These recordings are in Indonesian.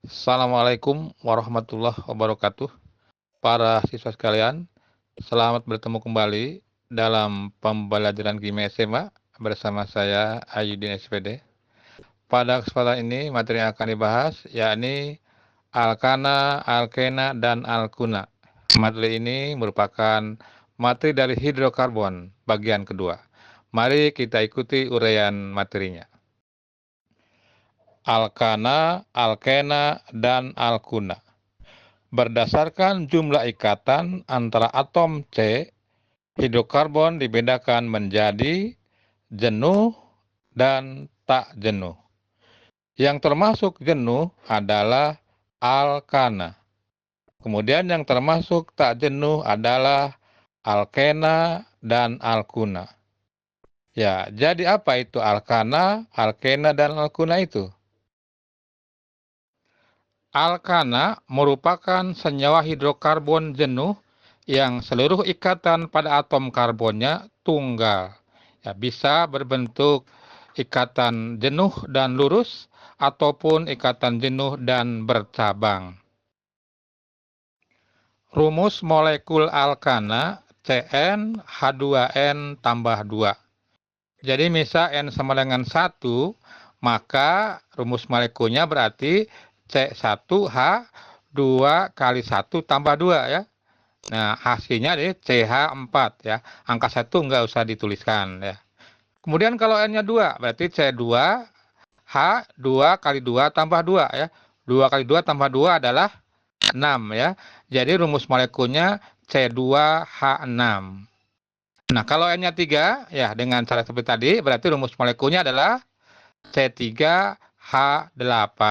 Assalamualaikum warahmatullahi wabarakatuh. Para siswa sekalian, selamat bertemu kembali dalam pembelajaran kimia SMA bersama saya Ayudin SPD. Pada kesempatan ini materi yang akan dibahas yakni alkana, alkena, dan alkuna. Materi ini merupakan materi dari hidrokarbon bagian kedua. Mari kita ikuti uraian materinya. Alkana, alkena, dan alkuna. Berdasarkan jumlah ikatan antara atom C, hidrokarbon dibedakan menjadi jenuh dan tak jenuh. Yang termasuk jenuh adalah alkana. Kemudian yang termasuk tak jenuh adalah alkena dan alkuna. Ya, jadi apa itu alkana, alkena, dan alkuna itu? Alkana merupakan senyawa hidrokarbon jenuh yang seluruh ikatan pada atom karbonnya tunggal. Ya, bisa berbentuk ikatan jenuh dan lurus ataupun ikatan jenuh dan bercabang. Rumus molekul alkana CN H2N tambah 2. Jadi misal N sama dengan 1, maka rumus molekulnya berarti C1H2 kali 1 tambah 2 ya. Nah, hasilnya adalah CH4 ya. Angka 1 enggak usah dituliskan ya. Kemudian kalau N-nya 2, berarti C2H2 kali 2 tambah 2 ya. 2 kali 2 tambah 2 adalah 6 ya. Jadi rumus molekulnya C2H6. Nah, kalau N-nya 3, ya dengan cara seperti tadi, berarti rumus molekulnya adalah C3H8.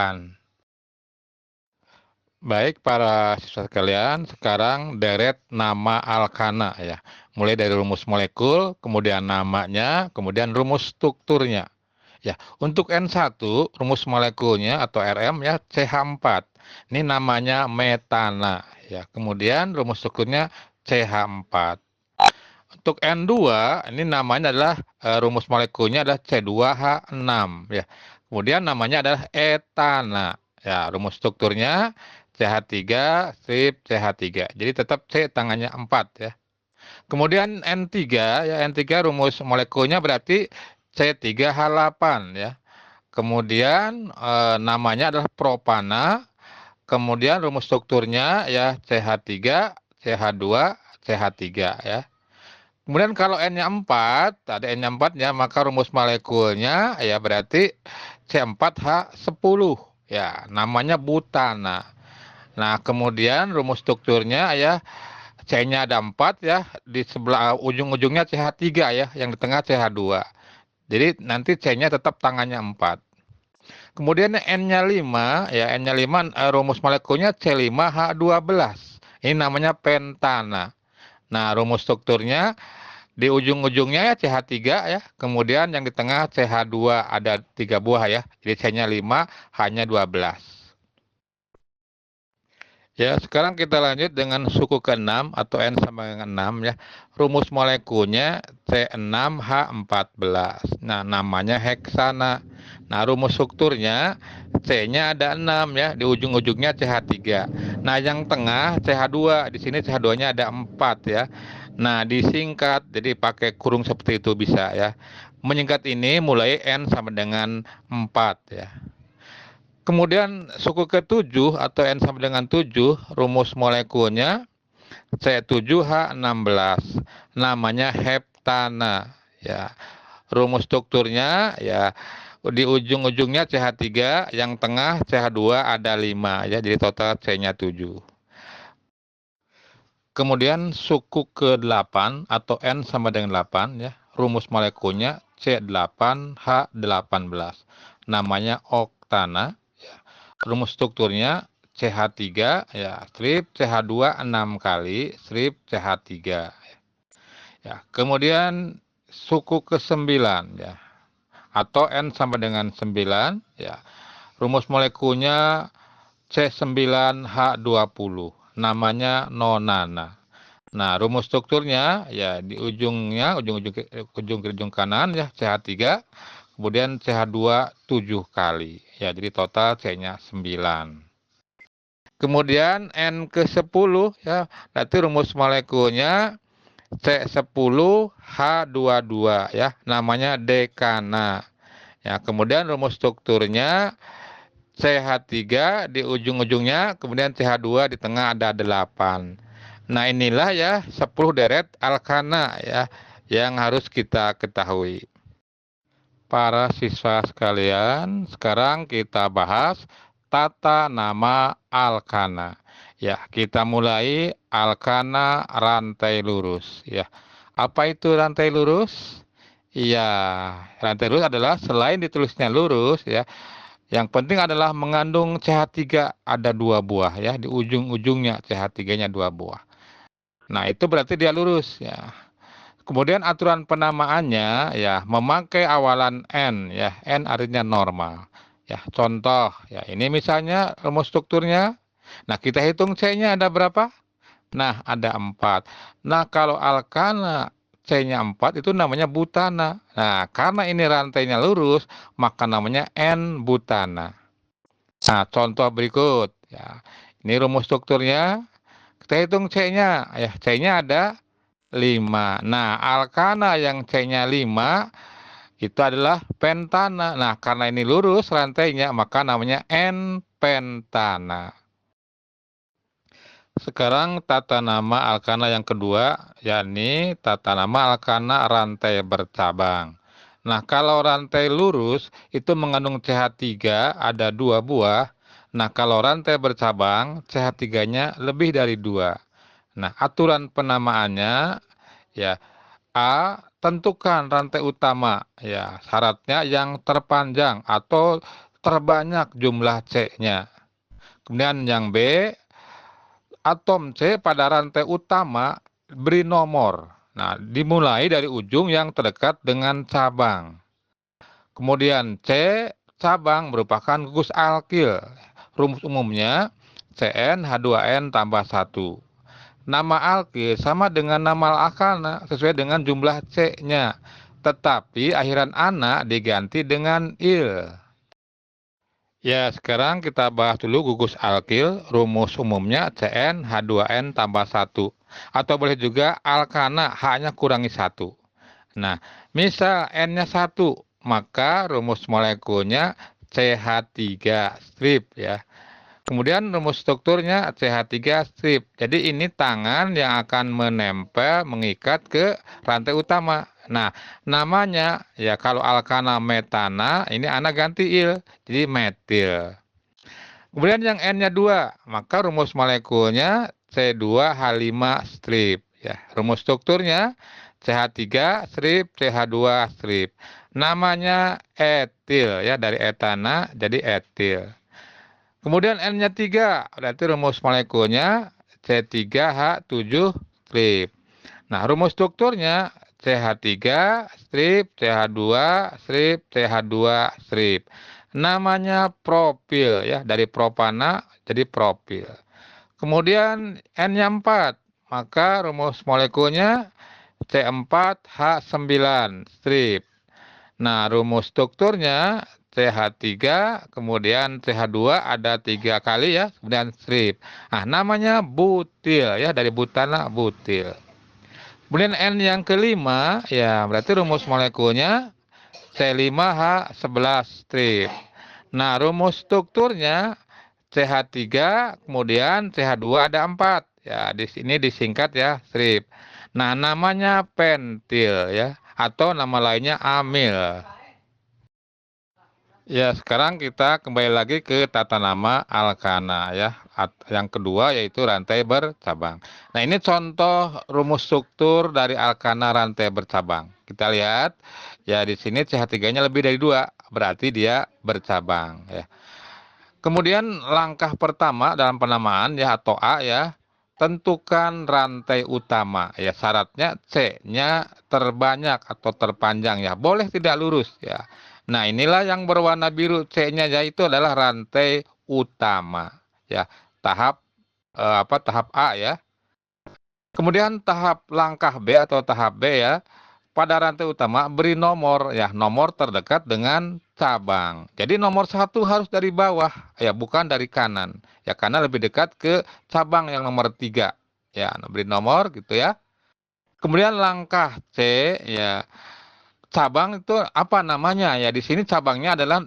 Baik, para siswa sekalian, sekarang deret nama alkana ya. Mulai dari rumus molekul, kemudian namanya, kemudian rumus strukturnya. Ya, untuk N1, rumus molekulnya atau RM ya CH4. Ini namanya metana ya. Kemudian rumus strukturnya CH4. Untuk N2, ini namanya adalah rumus molekulnya adalah C2H6 ya. Kemudian namanya adalah etana. Ya, rumus strukturnya CH3 strip CH3. Jadi tetap C tangannya 4 ya. Kemudian N3 ya, N3 rumus molekulnya berarti C3H8 ya. Kemudian namanya adalah propana. Kemudian rumus strukturnya ya CH3, CH2, CH3 ya. Kemudian kalau N-nya 4, ada N-nya 4-nya, maka rumus molekulnya ya berarti C4H10. Ya, namanya butana. Nah, kemudian rumus strukturnya ya C-nya ada 4 ya, di sebelah ujung-ujungnya CH3 ya, yang di tengah CH2. Jadi nanti C-nya tetap tangannya 4. Kemudian N-nya 5, ya N-nya 5 rumus molekulnya C5H12. Ini namanya pentana. Nah, rumus strukturnya di ujung-ujungnya ya CH3 ya, kemudian yang di tengah CH2 ada 3 buah ya. Jadi C-nya 5, H-nya 12. Ya, sekarang kita lanjut dengan suku ke-6 atau N sama dengan 6 ya. Rumus molekulnya C6H14. Nah, namanya heksana. Nah, rumus strukturnya C-nya ada 6 ya, di ujung-ujungnya CH3. Nah, yang tengah CH2, di sini CH2-nya ada 4 ya. Nah, disingkat, jadi pakai kurung seperti itu bisa ya. Menyingkat ini mulai N sama dengan 4 ya. Kemudian suku ke-7 atau N sama dengan 7, rumus molekulnya C7H16. Namanya heptana ya. Rumus strukturnya ya di ujung-ujungnya CH3, yang tengah CH2 ada 5 ya. Jadi total C-nya 7. Kemudian suku ke-8 atau N sama dengan 8 ya. Rumus molekulnya C8H18. Namanya oktana. Rumus strukturnya CH3 ya, strip CH2 6 kali, strip CH3 ya. Kemudian suku ke-9 ya, atau N sama dengan 9 ya. Rumus molekulnya C9H20. Namanya nonana. Nah, rumus strukturnya ya di ujungnya, ujung kanan ya CH3, kemudian CH2 7 kali. Ya, jadi total C-nya 9. Kemudian N ke-10 ya, berarti rumus molekulnya C10H22 ya, namanya dekana. Ya, kemudian rumus strukturnya CH3 di ujung-ujungnya, kemudian CH2 di tengah ada 8. Nah, inilah ya 10 deret alkana ya yang harus kita ketahui. Para siswa sekalian, sekarang kita bahas tata nama alkana. Ya, kita mulai alkana rantai lurus ya. Apa itu rantai lurus? Iya, rantai lurus adalah selain ditulisnya lurus ya, yang penting adalah mengandung CH3 ada 2 buah ya, di ujung-ujungnya CH3-nya 2 buah. Nah, itu berarti dia lurus ya. Kemudian aturan penamaannya ya memakai awalan N ya, N artinya normal. Ya, contoh ya ini misalnya rumus strukturnya. Nah, kita hitung C-nya ada berapa? Nah, ada 4. Nah, kalau alkana C-nya 4 itu namanya butana. Nah, karena ini rantainya lurus, maka namanya N-butana. Nah, contoh berikut ya. Ini rumus strukturnya. Kita hitung C-nya. Ya, C-nya ada 5. Nah, alkana yang C-nya 5 itu adalah pentana. Nah, karena ini lurus rantainya, maka namanya N-pentana. Sekarang tata nama alkana yang kedua, yakni tata nama alkana rantai bercabang. Nah, kalau rantai lurus itu mengandung CH3 ada 2 buah. Nah, kalau rantai bercabang CH3-nya lebih dari 2. Nah, aturan penamaannya ya A, tentukan rantai utama ya, syaratnya yang terpanjang atau terbanyak jumlah C-nya. Kemudian yang B, atom C pada rantai utama beri nomor. Nah, dimulai dari ujung yang terdekat dengan cabang. Kemudian C, cabang merupakan gugus alkil. Rumus umumnya CnH2n tambah 1. Nama alkil sama dengan nama alkana sesuai dengan jumlah C-nya. Tetapi akhiran ana diganti dengan il. Ya, sekarang kita bahas dulu gugus alkil. Rumus umumnya CnH2n tambah 1. Atau boleh juga alkana H-nya kurangi 1. Nah, misal N-nya 1, maka rumus molekulnya CH3 strip ya. Kemudian rumus strukturnya CH3 strip. Jadi ini tangan yang akan menempel, mengikat ke rantai utama. Nah, namanya ya kalau alkana metana, ini ana ganti il, jadi metil. Kemudian yang N-nya 2, maka rumus molekulnya C2H5 strip. Ya, rumus strukturnya CH3 strip, CH2 strip. Namanya etil ya, dari etana jadi etil. Kemudian N-nya 3, berarti rumus molekulnya C3H7 strip. Nah, rumus strukturnya CH3 strip, CH2 strip, CH2 strip. Namanya propil ya, dari propana jadi propil. Kemudian N-nya 4, maka rumus molekulnya C4H9 strip. Nah, rumus strukturnya CH3, kemudian CH2 ada 3 kali ya, kemudian strip. Nah, namanya butil ya, dari butana butil. Kemudian N yang kelima, ya berarti rumus molekulnya C5H11 strip. Nah, rumus strukturnya CH3, kemudian CH2 ada 4. Ya, di sini disingkat ya, strip. Nah, namanya pentil ya, atau nama lainnya amil. Ya, sekarang kita kembali lagi ke tata nama alkana ya. Yang kedua yaitu rantai bercabang. Nah, ini contoh rumus struktur dari alkana rantai bercabang. Kita lihat ya di sini CH3-nya lebih dari 2, berarti dia bercabang ya. Kemudian langkah pertama dalam penamaan ya atau A ya, tentukan rantai utama ya, syaratnya C-nya terbanyak atau terpanjang ya, boleh tidak lurus ya. Nah, inilah yang berwarna biru C-nya yaitu adalah rantai utama ya, tahap tahap A ya. Kemudian tahap langkah B atau tahap B ya, pada rantai utama beri nomor ya, nomor terdekat dengan cabang. Jadi nomor satu harus dari bawah, ya bukan dari kanan. Ya karena lebih dekat ke cabang yang nomor 3. Ya, beri nomor gitu ya. Kemudian langkah C, ya cabang itu apa namanya? Ya di sini cabangnya adalah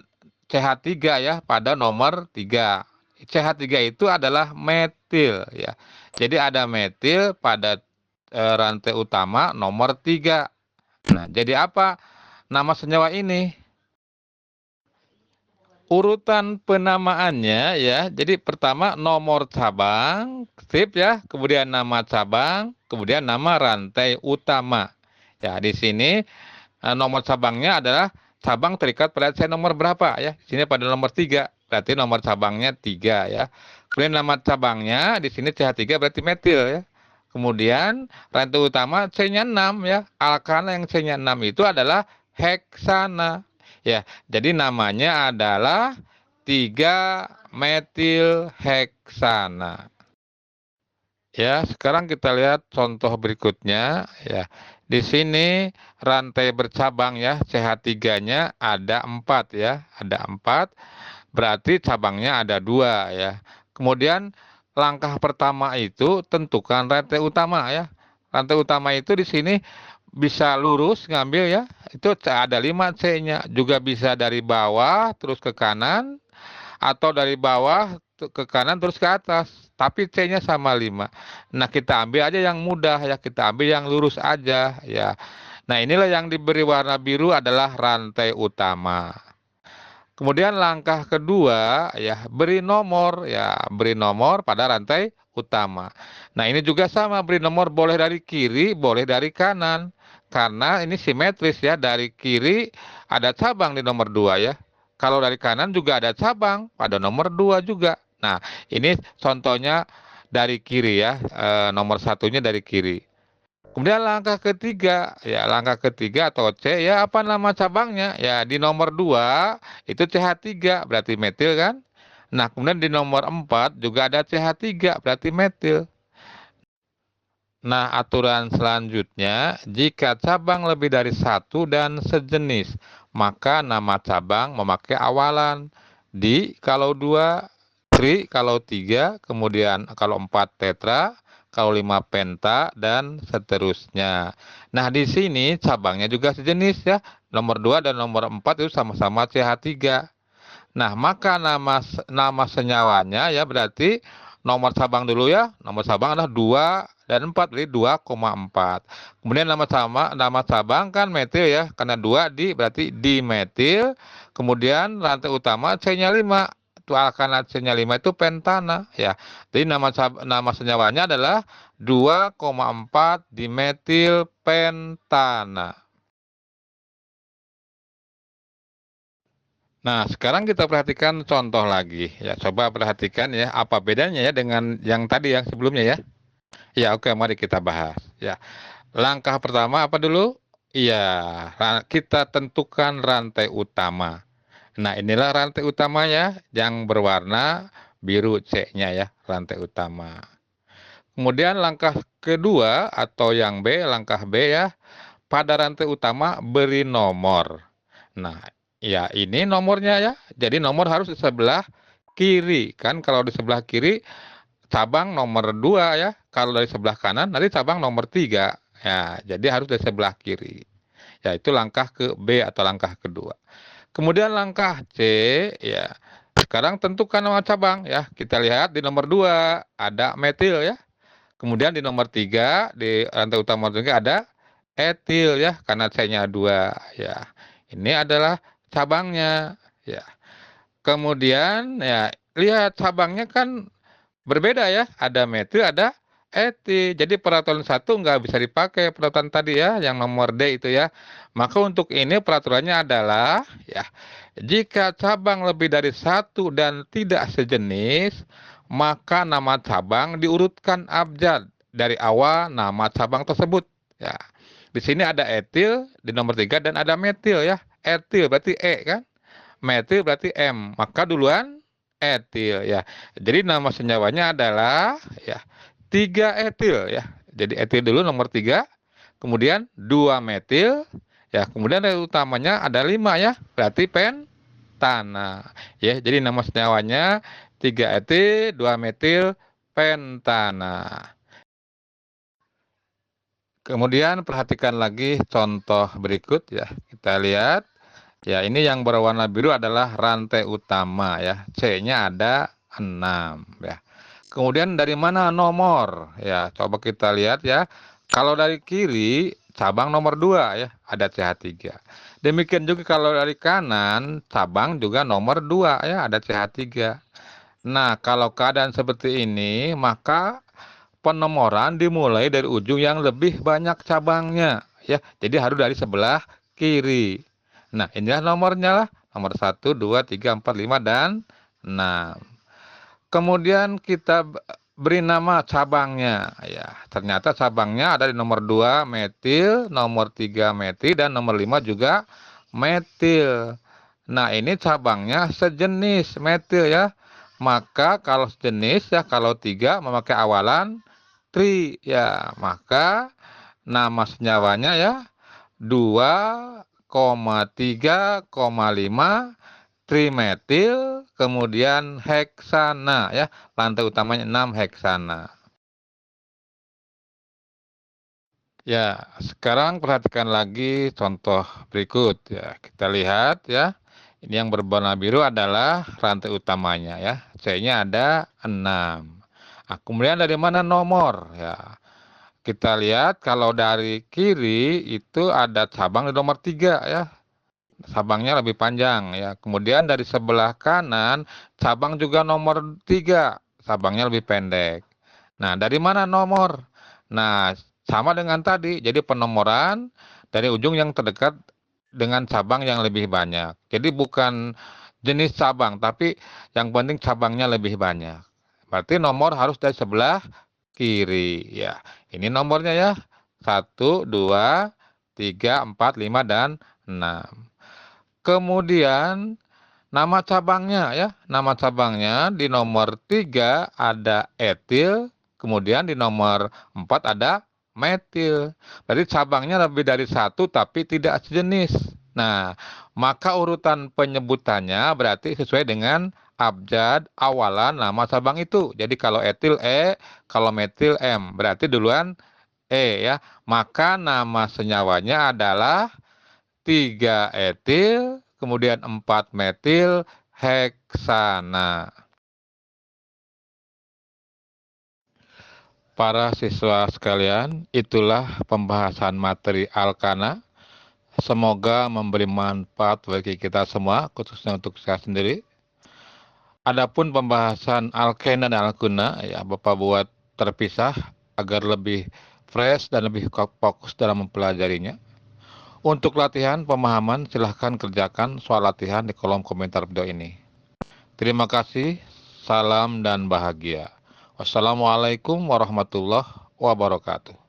CH3 ya pada nomor 3. CH3 itu adalah metil ya. Jadi ada metil pada rantai utama nomor 3. Nah, jadi apa nama senyawa ini? Urutan penamaannya ya, jadi pertama nomor cabang, sip ya, kemudian nama cabang, kemudian nama rantai utama. Ya, di sini nomor cabangnya adalah cabang terikat pada C nomor berapa ya? Di sini pada nomor 3, berarti nomor cabangnya 3 ya. Kemudian nama cabangnya di sini CH3 berarti metil ya. Kemudian rantai utama C-nya 6 ya. Alkana yang C-nya 6 itu adalah heksana. Ya, jadi namanya adalah 3 metil heksana. Ya, sekarang kita lihat contoh berikutnya ya. Di sini rantai bercabang ya, CH3-nya ada 4 ya, ada 4, berarti cabangnya ada 2 ya. Kemudian langkah pertama itu tentukan rantai utama ya. Rantai utama itu di sini bisa lurus ngambil ya, itu ada 5 C-nya, juga bisa dari bawah terus ke kanan atau dari bawah ke kanan terus ke atas, tapi C-nya sama 5. Nah, kita ambil aja yang mudah ya, kita ambil yang lurus aja ya. Nah, inilah yang diberi warna biru adalah rantai utama. Kemudian langkah kedua ya, beri nomor ya, beri nomor pada rantai utama. Nah, ini juga sama, beri nomor boleh dari kiri, boleh dari kanan. Karena ini simetris ya, dari kiri ada cabang di nomor 2 ya. Kalau dari kanan juga ada cabang pada nomor 2 juga. Nah, ini contohnya dari kiri ya, nomor satunya dari kiri. Kemudian langkah ketiga atau C, ya apa nama cabangnya? Ya di nomor 2 itu CH3 berarti metil kan? Nah, kemudian di nomor 4 juga ada CH3 berarti metil. Nah, aturan selanjutnya, jika cabang lebih dari satu dan sejenis, maka nama cabang memakai awalan di kalau 2 tri, kalau 3, kemudian kalau 4 tetra, kalau 5 penta, dan seterusnya. Nah, di sini cabangnya juga sejenis ya. Nomor 2 dan nomor 4 itu sama-sama CH3. Nah, maka nama senyawanya ya berarti nomor cabang dulu ya. Nomor cabang adalah 2 dan 4, berarti 2,4. Kemudian nama cabang kan metil ya, karena 2 berarti dimetil. Kemudian rantai utama C-nya 5. Itu karena C-nya 5 itu pentana ya. Jadi nama senyawanya adalah 2,4 dimetil pentana. Nah, sekarang kita perhatikan contoh lagi ya. Coba perhatikan ya, apa bedanya ya dengan yang tadi yang sebelumnya ya. Ya, oke, mari kita bahas ya. Langkah pertama apa dulu? Iya, kita tentukan rantai utama. Nah, inilah rantai utamanya yang berwarna biru C-nya ya, rantai utama. Kemudian langkah kedua atau yang B, langkah B ya, pada rantai utama beri nomor. Nah, ya ini nomornya ya. Jadi nomor harus di sebelah kiri. Kan kalau di sebelah kiri cabang nomor 2 ya. Kalau dari sebelah kanan nanti cabang nomor 3. Ya, jadi harus dari sebelah kiri. Ya, itu langkah ke B atau langkah kedua. Kemudian langkah C ya. Sekarang tentukan nama cabang ya. Kita lihat di nomor 2 ada metil ya. Kemudian di nomor 3 di rantai utama juga ada etil ya, karena C-nya 2 ya. Ini adalah cabangnya ya. Kemudian ya lihat cabangnya kan berbeda ya, ada metil, ada etil. Jadi peraturan satu nggak bisa dipakai peraturan tadi ya, yang nomor D itu ya. Maka untuk ini peraturannya adalah ya, jika cabang lebih dari satu dan tidak sejenis, maka nama cabang diurutkan abjad dari awal nama cabang tersebut. Ya, di sini ada etil di nomor 3 dan ada metil ya. Etil berarti E kan, metil berarti M. Maka duluan etil ya. Jadi nama senyawanya adalah ya 3 etil ya. Jadi etil dulu nomor 3, kemudian 2 metil, ya kemudian dari utamanya ada 5 ya, berarti pentana. Ya, jadi nama senyawanya 3-etil 2-metil pentana. Kemudian perhatikan lagi contoh berikut ya. Kita lihat, ya ini yang berwarna biru adalah rantai utama ya. C-nya ada 6 ya. Kemudian dari mana nomor? Ya, coba kita lihat ya. Kalau dari kiri cabang nomor 2 ya, ada CH3. Demikian juga kalau dari kanan cabang juga nomor 2 ya, ada CH3. Nah, kalau keadaan seperti ini, maka penomoran dimulai dari ujung yang lebih banyak cabangnya, ya. Jadi harus dari sebelah kiri. Nah, inilah nomornya lah, nomor 1, 2, 3, 4, 5, dan 6. Kemudian kita beri nama cabangnya, ya. Ternyata cabangnya ada di nomor 2 metil, nomor 3 metil, dan nomor 5 juga metil. Nah, ini cabangnya sejenis metil ya. Maka kalau sejenis ya, kalau 3 memakai awalan tri ya, maka nama senyawanya ya 2,3,5 trimetil, kemudian heksana ya, lantai utamanya 6 heksana. Ya, sekarang perhatikan lagi contoh berikut ya. Kita lihat ya. Ini yang berwarna biru adalah rantai utamanya ya. C-nya ada 6. Nah, kemudian dari mana nomor ya? Kita lihat kalau dari kiri itu ada cabang di nomor 3 ya. Cabangnya lebih panjang ya. Kemudian dari sebelah kanan cabang juga nomor 3, cabangnya lebih pendek. Nah, dari mana nomor? Nah, sama dengan tadi, jadi penomoran dari ujung yang terdekat dengan cabang yang lebih banyak. Jadi bukan jenis cabang, tapi yang penting cabangnya lebih banyak. Berarti nomor harus dari sebelah kiri ya. Ini nomornya ya. 1, 2, 3, 4, 5, dan 6. Kemudian nama cabangnya ya, nama cabangnya di nomor 3 ada etil, kemudian di nomor 4 ada metil. Berarti cabangnya lebih dari satu tapi tidak sejenis. Nah, maka urutan penyebutannya berarti sesuai dengan abjad awalan nama cabang itu. Jadi kalau etil E, kalau metil M. Berarti duluan E ya. Maka nama senyawanya adalah 3 etil, kemudian 4 metil heksana. Para siswa sekalian, itulah pembahasan materi alkana. Semoga memberi manfaat bagi kita semua, khususnya untuk saya sendiri. Adapun pembahasan alkena dan alkuna, ya Bapak buat terpisah agar lebih fresh dan lebih fokus dalam mempelajarinya. Untuk latihan pemahaman, silahkan kerjakan soal latihan di kolom komentar video ini. Terima kasih, salam dan bahagia. Wassalamualaikum warahmatullahi wabarakatuh.